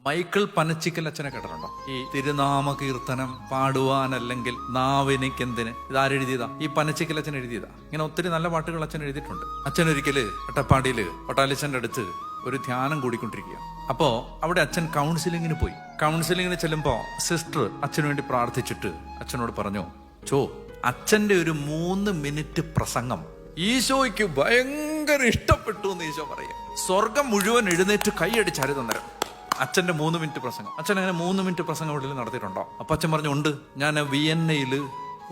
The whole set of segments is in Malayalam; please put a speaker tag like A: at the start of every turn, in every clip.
A: മൈക്കിൾ പനച്ചിക്കൽ അച്ഛനെ കേട്ടിട്ടുണ്ടോ? ഈ തിരുനാമ കീർത്തനം പാടുവാനല്ലെങ്കിൽ നാവിനിക്കെന്തിന്, ഇതാരെഴുതിയതാ? ഈ പനച്ചിക്കൽ അച്ഛൻ എഴുതിയതാ. ഇങ്ങനെ ഒത്തിരി നല്ല പാട്ടുകൾ അച്ഛൻ എഴുതിയിട്ടുണ്ട്. അച്ഛൻ ഒരിക്കല് ഒറ്റപ്പാടിയില് ഒട്ടാലിച്ചന്റെ അടുത്ത് ഒരു ധ്യാനം കൂടിക്കൊണ്ടിരിക്കുക. അപ്പോ അവിടെ അച്ഛൻ കൗൺസിലിങ്ങിന് പോയി. കൗൺസിലിങ്ങിന് ചെല്ലുമ്പോ സിസ്റ്റർ അച്ഛന് വേണ്ടി പ്രാർത്ഥിച്ചിട്ട് അച്ഛനോട് പറഞ്ഞു, അച്ഛന്റെ ഒരു 3 മിനിറ്റ് പ്രസംഗം ഈശോയ്ക്ക് ഭയങ്കര ഇഷ്ടപ്പെട്ടു എന്ന് ഈശോ പറയാം. സ്വർഗം മുഴുവൻ എഴുന്നേറ്റ് കൈയടിച്ചാര് തന്നേരം അച്ഛന്റെ 3 മിനിറ്റ് പ്രസംഗം. അച്ഛൻ അങ്ങനെ 3 മിനിറ്റ് പ്രസംഗം ഇവിടെ നടത്തിയിട്ടുണ്ടോ? അപ്പൊ അച്ഛൻ പറഞ്ഞു, ഉണ്ട്, ഞാൻ വിയന്നയില്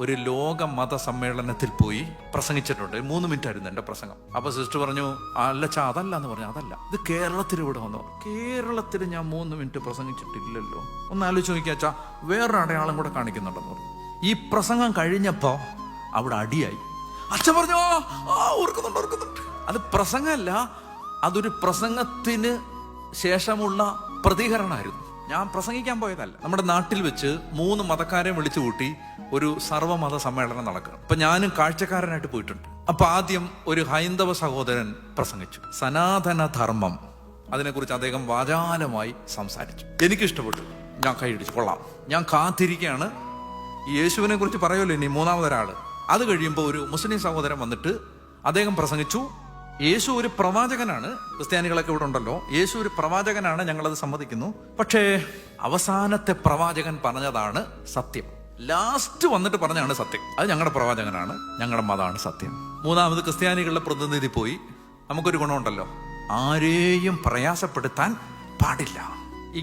A: ഒരു ലോക മത സമ്മേളനത്തിൽ പോയി പ്രസംഗിച്ചിട്ടുണ്ട്. 3 മിനിറ്റ് ആയിരുന്നു എന്റെ പ്രസംഗം. അപ്പൊ സിസ്റ്റർ പറഞ്ഞു, അല്ലച്ചാ അതല്ല എന്ന് പറഞ്ഞു. അതല്ല, ഇത് കേരളത്തിൽ ഇവിടെ വന്നു. കേരളത്തിൽ ഞാൻ 3 മിനിറ്റ് പ്രസംഗിച്ചിട്ടില്ലല്ലോ. ഒന്ന് ആലോചിച്ച് നോക്കിയാച്ചാ, വേറൊരു അടയാളം കൂടെ കാണിക്കുന്നുണ്ടെന്ന് പറഞ്ഞു. ഈ പ്രസംഗം കഴിഞ്ഞപ്പോ അവിടെ അടിയായി. അച്ഛൻ പറഞ്ഞു, ഓർക്കുന്നുണ്ട്. അത് പ്രസംഗമല്ല, അതൊരു പ്രസംഗത്തിന് ശേഷമുള്ള പ്രതികരണമായിരുന്നു. ഞാൻ പ്രസംഗിക്കാൻ പോയതല്ല. നമ്മുടെ നാട്ടിൽ വെച്ച് 3 മതക്കാരെ വിളിച്ചു കൂട്ടി ഒരു സർവ്വമത സമ്മേളനം നടക്കണം. അപ്പൊ ഞാനും കാഴ്ചക്കാരനായിട്ട് പോയിട്ടുണ്ട്. അപ്പൊ ആദ്യം ഒരു ഹൈന്ദവ സഹോദരൻ പ്രസംഗിച്ചു, സനാതന ധർമ്മം. അതിനെക്കുറിച്ച് അദ്ദേഹം വാചാലമായി സംസാരിച്ചു. എനിക്കിഷ്ടപ്പെട്ടു. ഞാൻ കൈയടിച്ചു, കൊള്ളാം. ഞാൻ കാത്തിരിക്കുകയാണ് യേശുവിനെ കുറിച്ച് പറയുമല്ലോ ഇനി 3ാമതൊരാള്. അത് കഴിയുമ്പോൾ ഒരു മുസ്ലിം സഹോദരൻ വന്നിട്ട് അദ്ദേഹം പ്രസംഗിച്ചു, യേശു ഒരു പ്രവാചകനാണ്. ക്രിസ്ത്യാനികളൊക്കെ ഇവിടെ ഉണ്ടല്ലോ. യേശു ഒരു പ്രവാചകനാണ്, ഞങ്ങളത് സമ്മതിക്കുന്നു. പക്ഷേ അവസാനത്തെ പ്രവാചകൻ പറഞ്ഞതാണ് സത്യം. ലാസ്റ്റ് വന്നിട്ട് പറഞ്ഞാണ് സത്യം. അത് ഞങ്ങളുടെ പ്രവാചകനാണ്, ഞങ്ങളുടെ മതമാണ് സത്യം. 3ാമത് ക്രിസ്ത്യാനികളുടെ പ്രതിനിധി പോയി, നമുക്കൊരു ഗുണമുണ്ടല്ലോ, ആരെയും പ്രയാസപ്പെടുത്താൻ പാടില്ല.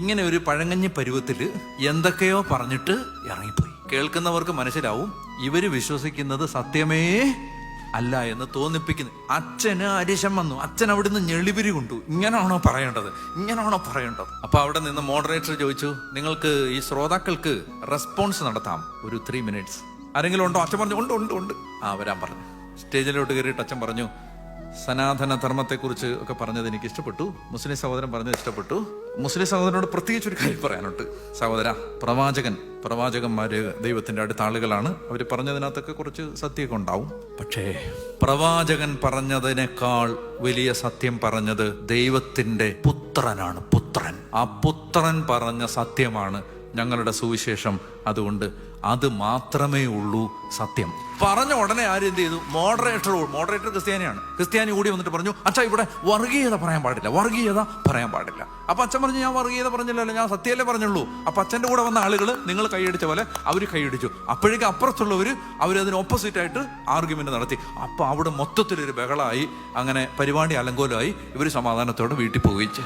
A: ഇങ്ങനെ ഒരു പഴങ്ങഞ്ഞി പരുവത്തില് എന്തൊക്കെയോ പറഞ്ഞിട്ട് ഇറങ്ങിപ്പോയി. കേൾക്കുന്നവർക്ക് മനസ്സിലാവും ഇവര് വിശ്വസിക്കുന്നത് സത്യമേ അല്ല എന്ന് തോന്നിപ്പിക്കുന്നു. അച്ഛന് അരിശം വന്നു. അച്ഛൻ അവിടുന്ന് ഞെളിപിരി കൊണ്ടു. ഇങ്ങനാണോ പറയേണ്ടത്? അപ്പൊ അവിടെ നിന്ന് മോഡറേറ്റർ ചോദിച്ചു, നിങ്ങൾക്ക് ഈ ശ്രോതാക്കൾക്ക് റെസ്പോൺസ് നടത്താം ഒരു 3 മിനിറ്റ്സ്. ആരെങ്കിലും ഉണ്ടോ? അച്ഛൻ പറഞ്ഞു, ഉണ്ട്. വരാൻ പറഞ്ഞു. സ്റ്റേജിലോട്ട് കയറിയിട്ട് അച്ഛൻ പറഞ്ഞു, സനാതന ധർമ്മത്തെക്കുറിച്ച് ഒക്കെ പറഞ്ഞത് എനിക്ക് ഇഷ്ടപ്പെട്ടു. മുസ്ലിം സഹോദരൻ പറഞ്ഞത് ഇഷ്ടപ്പെട്ടു. മുസ്ലിം സഹോദരനോട് പ്രത്യേകിച്ച് ഒരു കാര്യം പറയാനുണ്ട്. സഹോദര, പ്രവാചകന്മാര് ദൈവത്തിന്റെ അടുത്ത ആളുകളാണ്. അവര് പറഞ്ഞതിനകത്തൊക്കെ കുറച്ച് സത്യമൊക്കെ ഉണ്ടാവും. പക്ഷേ പ്രവാചകൻ പറഞ്ഞതിനേക്കാൾ വലിയ സത്യം പറഞ്ഞത് ദൈവത്തിന്റെ പുത്രനാണ്. പുത്രൻ, ആ പുത്രൻ പറഞ്ഞ സത്യമാണ് ഞങ്ങളുടെ സുവിശേഷം. അതുകൊണ്ട് അത് മാത്രമേ ഉള്ളൂ സത്യം. പറഞ്ഞ ഉടനെ ആരും എന്ത് ചെയ്തു? മോഡറേറ്റർ ക്രിസ്ത്യാനി കൂടി വന്നിട്ട് പറഞ്ഞു, അച്ഛാ ഇവിടെ വർഗീയത പറയാൻ പാടില്ല. അപ്പൊ അച്ഛൻ പറഞ്ഞു, ഞാൻ വർഗീയത പറഞ്ഞില്ലല്ലോ, ഞാൻ സത്യമല്ലേ പറഞ്ഞുള്ളൂ. അപ്പൊ അച്ഛന്റെ കൂടെ വന്ന ആളുകൾ നിങ്ങൾ കൈയടിച്ച പോലെ അവര് കൈയടിച്ചു. അപ്പോഴേക്കും അപ്പുറത്തുള്ളവര് അവരതിന് ഓപ്പോസിറ്റ് ആയിട്ട് ആർഗ്യുമെന്റ് നടത്തി. അപ്പൊ അവിടെ മൊത്തത്തിലൊരു ബഹളമായി. അങ്ങനെ പരിപാടി അലങ്കോലമായി. ഇവര് സമാധാനത്തോടെ വീട്ടിൽ പോയിച്ച്